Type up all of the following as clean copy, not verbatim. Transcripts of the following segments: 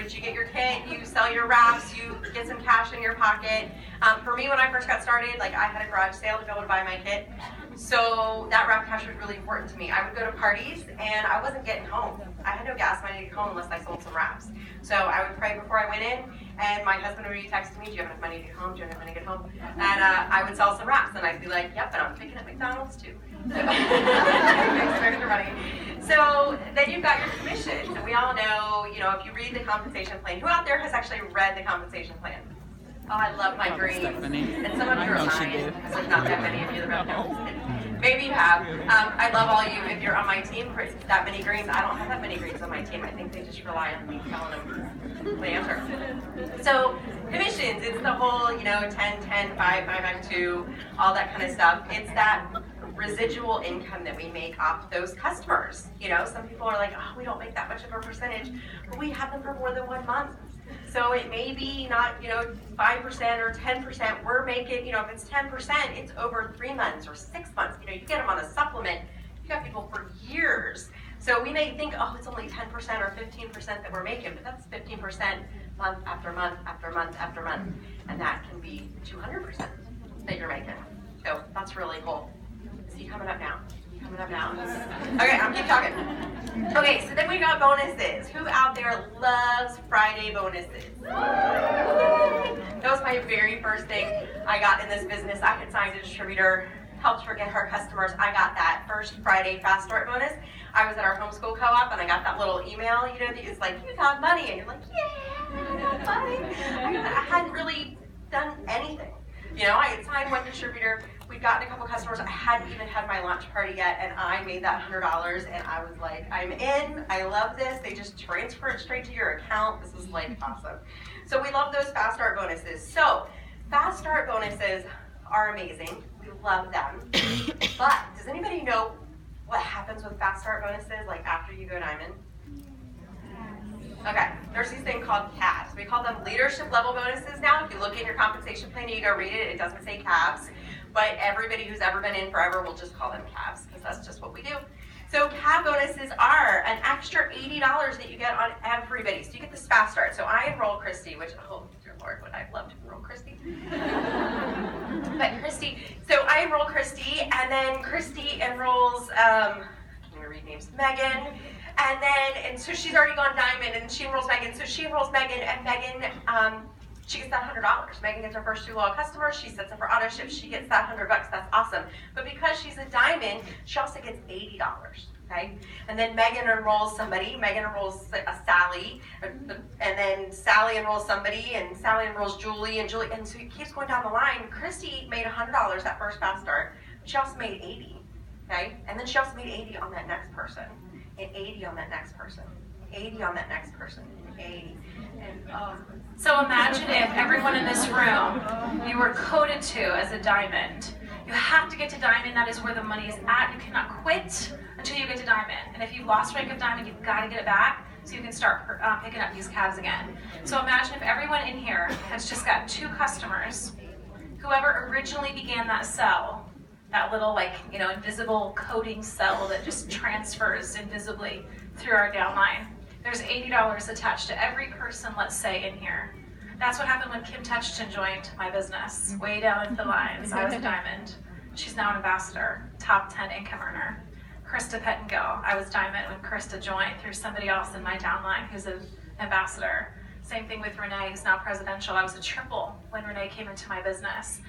which you get your kit, you sell your wraps, you get some cash in your pocket. For me, when I first got started, like I had a garage sale to be able to buy my kit. So that wrap cash was really important to me. I would go to parties and I wasn't getting home. I had no gas money to get home unless I sold some wraps. So I would pray before I went in, and my husband would be texting me, do you have enough money to get home? Do you have enough money to get home? And I would sell some wraps, and I'd be like, yep, and I'm picking at McDonald's too. So, extra money. So then you've got your commissions, and we all know, if you read the compensation plan, who out there has actually read the compensation plan? Oh, I love my dreams. Stephanie. And some of you are lying, because there's not that many of you that read. Maybe you have. I love all you, if you're on my team, for that many greens. I don't have that many greens on my team. I think they just rely on me telling them the answer. So commissions, it's the whole, 10, 10, 5, 5, 2, all that kind of stuff. It's that residual income that we make off those customers. Some people are like, oh, we don't make that much of a percentage, but we have them for more than 1 month. So it may be not, 5% or 10%. We're making, if it's 10%, it's over 3 months or 6 months. You get them on a supplement. You got people for years. So we may think, oh, it's only 10% or 15% that we're making, but that's 15% month after month after month after month. And that can be 200% that you're making. So that's really cool. Is he coming up now? Coming up now? Okay, I'll keep talking. Okay, so then we got bonuses. Who out there loves Friday bonuses? That was my very first thing I got in this business. I had signed a distributor, helped her get her customers. I got that first Friday fast start bonus. I was at our homeschool co-op and I got that little email, that it's like, you got money. And you're like, yeah, I got money. I hadn't really done anything. I had signed one distributor. We'd gotten a couple customers. I hadn't even had my lunch party yet, and I made that $100, and I was like, I'm in. I love this. They just transfer it straight to your account. This is like awesome. So we love those fast start bonuses. So fast start bonuses are amazing. We love them. But does anybody know what happens with fast start bonuses, like after you go diamond? Okay, there's these things called CABs. We call them leadership level bonuses now. If you look in your compensation plan and you go read it, it doesn't say CABs. But everybody who's ever been in forever will just call them CABs, because that's just what we do. So CAB bonuses are an extra $80 that you get on everybody. So you get this fast start. So I enroll Christy, which, oh dear Lord, would I love to enroll Christy. But Christy, so I enroll Christy, and then Christy enrolls, I'm gonna read names, Megan. And so she's already gone diamond, and she enrolls Megan. So she enrolls Megan, and Megan, she gets that $100. Megan gets her first 2 loyal customers. She sets up her auto ship. She gets that $100. That's awesome. But because she's a diamond, she also gets $80. Okay? And then Megan enrolls somebody. Megan enrolls a Sally, and then Sally enrolls somebody, and Sally enrolls Julie, and Julie, and so it keeps going down the line. Christy made $100 that first fast start. But she also made 80. Okay? And then she also made 80 on that next person. And 80 on that next person, 80 on that next person, 80. So imagine if everyone in this room, you were coded to as a diamond. You have to get to diamond. That is where the money is at. You cannot quit until you get to diamond. And if you've lost rank of diamond, you've got to get it back so you can start picking up these CABs again. So imagine if everyone in here has just got 2 customers. Whoever originally began that cell, that little invisible coding cell that just transfers invisibly through our downline. There's $80 attached to every person, let's say, in here. That's what happened when Kim Touchton joined my business, way down in the lines. I was a diamond. She's now an ambassador, top 10 income earner. Krista Pettengill, I was diamond when Krista joined through somebody else in my downline who's an ambassador. Same thing with Renee, who's now presidential. I was a triple when Renee came into my business.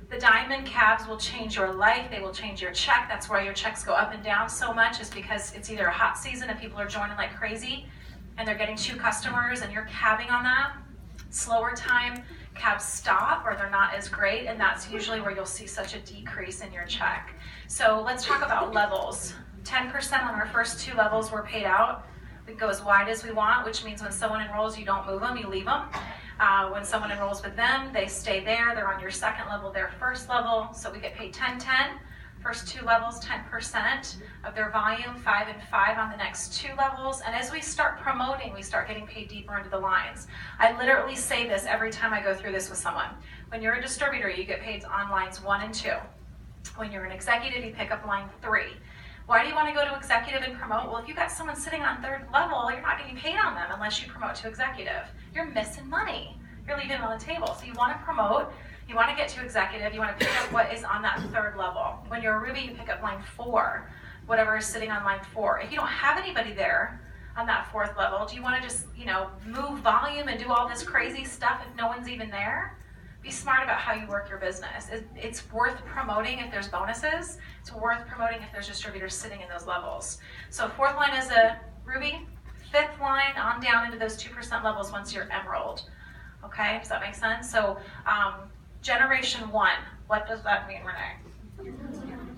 The diamond CABs will change your life. They will change your check. That's why your checks go up and down so much, is because it's either a hot season and people are joining like crazy and they're getting 2 customers and you're cabbing on that. Slower time, CABs stop or they're not as great, and that's usually where you'll see such a decrease in your check. So let's talk about levels. 10% on our first 2 levels were paid out. We go as wide as we want, which means when someone enrolls, you don't move them, you leave them. When someone enrolls with them, they stay there. They're on your second level, their first level. So we get paid 10-10. First 2 levels, 10% of their volume, 5 and 5 on the next 2 levels. And as we start promoting, we start getting paid deeper into the lines. I literally say this every time I go through this with someone. When you're a distributor, you get paid on lines 1 and 2. When you're an executive, you pick up line 3. Why do you want to go to executive and promote? Well, if you've got someone sitting on third level, you're not getting paid on them unless you promote to executive. You're missing money. You're leaving it on the table. So you want to promote, you want to get to executive, you want to pick up what is on that third level. When you're a Ruby, you pick up line 4, whatever is sitting on line 4. If you don't have anybody there on that 4th level, do you want to just, move volume and do all this crazy stuff if no one's even there? Be smart about how you work your business. It's worth promoting if there's bonuses. It's worth promoting if there's distributors sitting in those levels. So 4th line is a Ruby, 5th line on down into those 2% levels once you're Emerald. Okay, does that make sense? So Generation 1, what does that mean, Renee?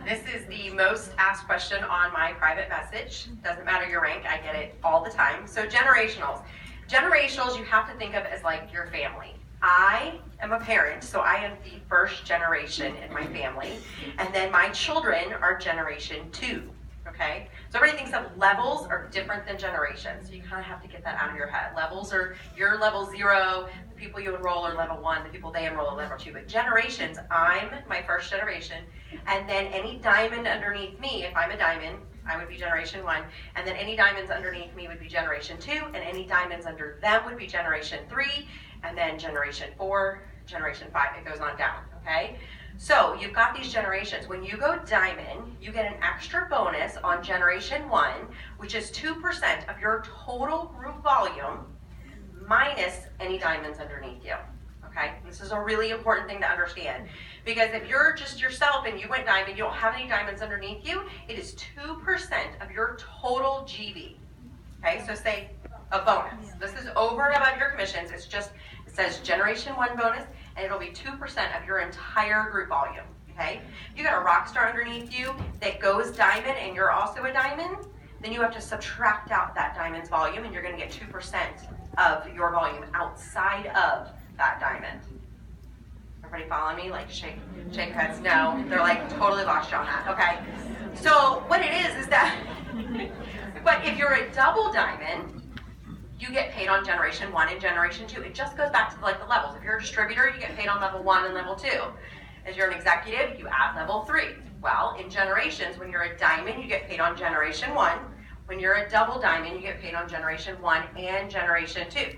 This is the most asked question on my private message. Doesn't matter your rank, I get it all the time. So generationals. Generationals you have to think of as like your family. I am a parent, so I am the first generation in my family, and then my children are generation 2, okay? So everybody thinks that levels are different than generations, so you kind of have to get that out of your head. Levels are your level 0, the people you enroll are level 1, the people they enroll are level 2, but generations, I'm my first generation, and then any diamond underneath me, if I'm a diamond, I would be generation 1, and then any diamonds underneath me would be generation 2, and any diamonds under them would be generation 3, and then generation 4, generation 5, it goes on down, okay? So you've got these generations. When you go diamond, you get an extra bonus on generation 1, which is 2% of your total group volume minus any diamonds underneath you, okay? This is a really important thing to understand, because if you're just yourself and you went diamond, you don't have any diamonds underneath you, it is 2% of your total GV, okay? So say a bonus. This is over and above your commissions. It's just, it says generation 1 bonus, and it'll be 2% of your entire group volume, okay? You got a rock star underneath you that goes diamond and you're also a diamond, then you have to subtract out that diamond's volume and you're gonna get 2% of your volume outside of that diamond. Everybody follow me? Like shake your heads. No, they're like totally lost you on that, okay? So what it is that, but if you're a double diamond, you get paid on generation 1 and generation 2. It just goes back to like the levels. If you're a distributor, you get paid on level 1 and level 2. As you're an executive, you add level 3. Well, in generations, when you're a diamond, you get paid on generation 1. When you're a double diamond, you get paid on generation 1 and generation 2.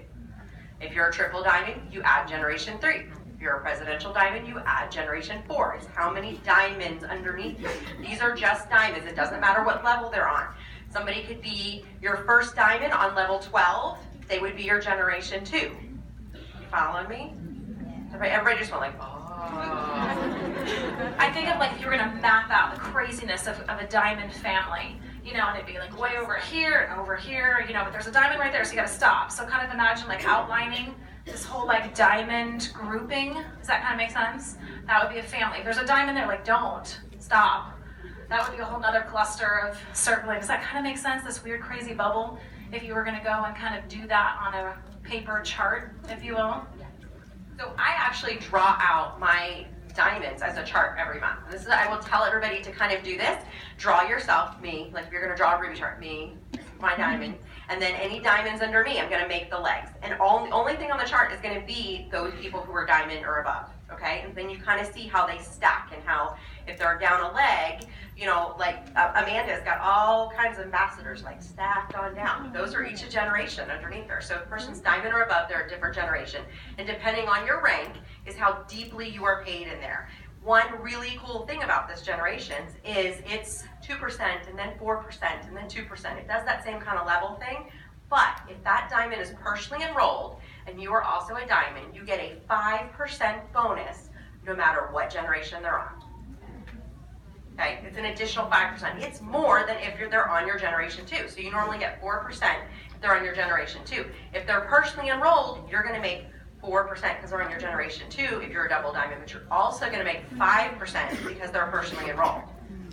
If you're a triple diamond, you add generation 3. If you're a presidential diamond, you add generation 4. It's how many diamonds underneath you. These are just diamonds. It doesn't matter what level they're on. Somebody could be your first diamond on level 12. They would be your generation 2. You following me? Everybody just went like, oh. I think of like if you were going to map out the craziness of a diamond family, and it'd be like way over here and over here, but there's a diamond right there, so you got to stop. So kind of imagine like outlining this whole like diamond grouping. Does that kind of make sense? That would be a family. If there's a diamond there, like don't stop. That would be a whole nother cluster of circling. Does that kind of make sense, this weird, crazy bubble, if you were going to go and kind of do that on a paper chart, if you will? So I actually draw out my diamonds as a chart every month. This is, I will tell everybody to kind of do this. Draw yourself, me, like if you're going to draw a Ruby chart, me, my diamond, and then any diamonds under me, I'm going to make the legs. And the only thing on the chart is going to be those people who are diamond or above, okay? And then you kind of see how they stack and how, if they're down a leg, like Amanda's got all kinds of ambassadors like stacked on down. Those are each a generation underneath her. So if a person's diamond or above, they're a different generation. And depending on your rank is how deeply you are paid in there. One really cool thing about this generations is it's 2% and then 4% and then 2%. It does that same kind of level thing, but if that diamond is personally enrolled and you are also a diamond, you get a 5% bonus no matter what generation they're on. Okay, it's an additional 5%. It's more than if they're on your generation 2. So you normally get 4% if they're on your generation 2. If they're personally enrolled, you're going to make 4% because they're on your generation 2 if you're a double diamond, but you're also going to make 5% because they're personally enrolled.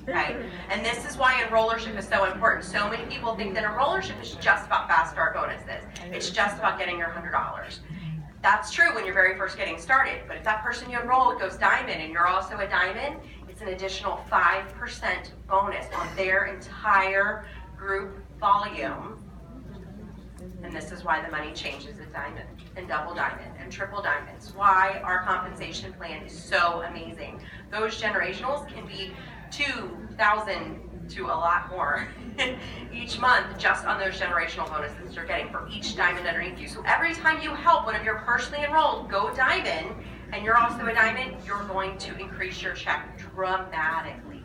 Okay, and this is why enrollership is so important. So many people think that enrollership is just about fast start bonuses. It's just about getting your $100. That's true when you're very first getting started, but if that person you enroll goes diamond and you're also a diamond, it's an additional 5% bonus on their entire group volume. And this is why the money changes at diamond and double diamond and triple diamonds. Why our compensation plan is so amazing. Those generationals can be $2,000, to a lot more each month just on those generational bonuses you're getting for each diamond underneath you. So every time you help one of your personally enrolled go diamond, and you're also a diamond, you're going to increase your check dramatically.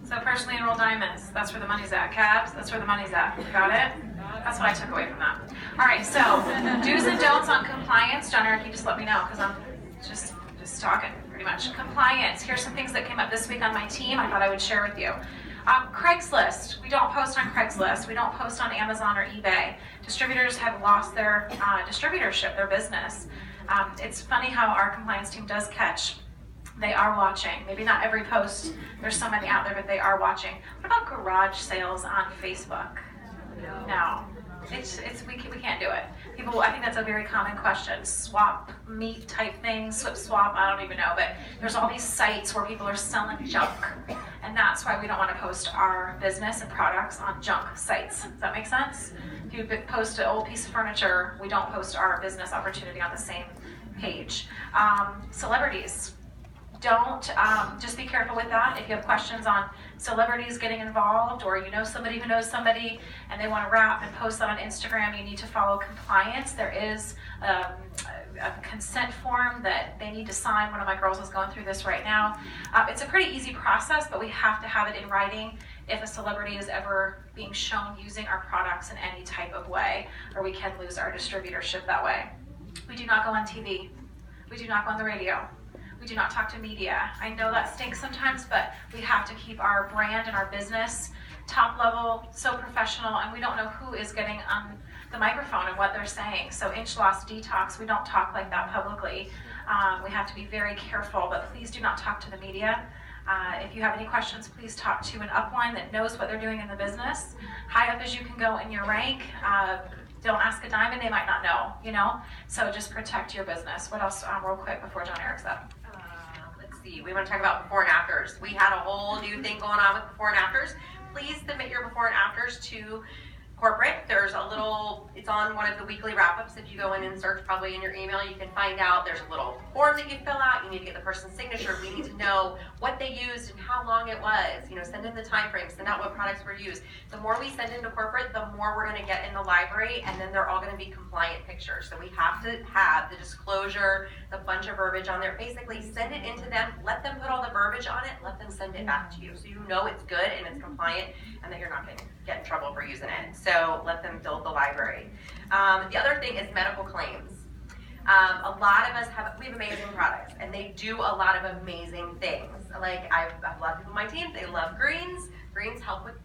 So personally enrolled diamonds, that's where the money's at. Cabs, that's where the money's at. Got it? That's what I took away from that. All right, so do's and don'ts on compliance. John Eric, you just let me know because I'm just talking pretty much. Compliance. Here's some things that came up this week on my team I thought I would share with you. Craigslist. We don't post on Craigslist. We don't post on Amazon or eBay. Distributors have lost their distributorship, their business. It's funny how our compliance team does catch. They are watching. Maybe not every post. There's so many out there, but they are watching. What about garage sales on Facebook? No. We can't do it. People, I think that's a very common question. Swap meet type things, swap, I don't even know, but there's all these sites where people are selling junk, and that's why we don't want to post our business and products on junk sites. Does that make sense? If you post an old piece of furniture, we don't post our business opportunity on the same page. Celebrities. Don't, just be careful with that. If you have questions on celebrities getting involved, or you know somebody who knows somebody and they want to wrap and post that on Instagram, you need to follow compliance. There is a consent form that they need to sign. One of my girls is going through this right now. It's a pretty easy process, but we have to have it in writing if a celebrity is ever being shown using our products in any type of way, or we can lose our distributorship that way. We do not go on TV. We do not go on the radio. We do not talk to media. I know that stinks sometimes, but we have to keep our brand and our business top level, so professional, and we don't know who is getting on the microphone and what they're saying. So inch loss detox, we don't talk like that publicly. We have to be very careful, but please do not talk to the media. If you have any questions, please talk to an upline that knows what they're doing in the business. High up as you can go in your rank. Don't ask a diamond, they might not know, you know? So just protect your business. What else, real quick, before John Eric's up? We want to talk about before and afters. We had a whole new thing going on with before and afters. Please submit your before and afters to corporate. There's a little, it's on one of the weekly wrap-ups. If you go in and search probably in your email, you can find out. There's a little form that you fill out. You need to get the person's signature. We need to know what they used and how long it was. You know, send in the time frame, send out what products were used. The more we send into corporate, the more we're going to get in the library, and then they're all going to be compliant pictures. So we have to have the disclosure, the bunch of verbiage on there. Basically, send it into them, let them put all the verbiage on it, let them send it back to you. So you know it's good and it's compliant and that you're not going to get in trouble for using it. So let them build the library. The other thing is medical claims. A lot of us we have amazing products, and they do a lot of amazing things. Like I have a lot of people on my team, they love greens. Greens help with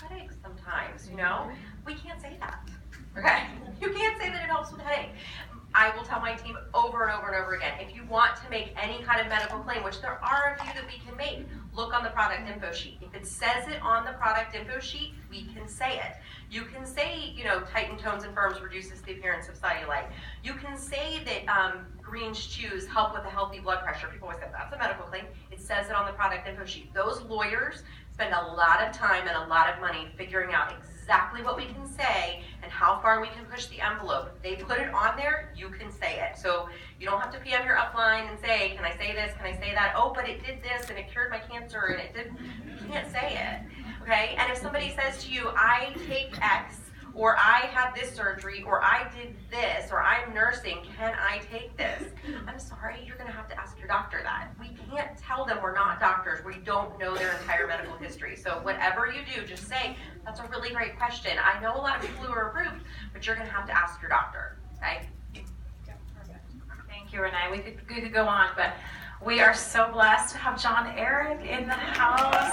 headaches sometimes, you know? We can't say that, okay? You can't say that it helps with headache. I will tell my team over and over and over again, if you want to make any kind of medical claim, which there are a few that we can make, look on the product info sheet. If it says it on the product info sheet, we can say it. You can say, you know, Titan tones and firms reduces the appearance of cellulite. You can say that greens chews help with a healthy blood pressure. People always say, that's a medical claim. It says it on the product info sheet. Those lawyers spend a lot of time and a lot of money figuring out exactly what we can say and how far we can push the envelope. If they put it on there, you can say it. So you don't have to PM your upline and say, can I say this, can I say that? Oh, but it did this and it cured my cancer and it did. You can't say it, okay? And if somebody says to you, I take X, or I had this surgery, or I did this, or I'm nursing, can I take this? I'm sorry, you're gonna have to ask your doctor that. We can't tell them we're not doctors. We don't know their entire medical history. So whatever you do, just say, that's a really great question. I know a lot of people who are approved, but you're gonna have to ask your doctor, okay? Thank you, Renee. We could go on, but we are so blessed to have John Eric in the house.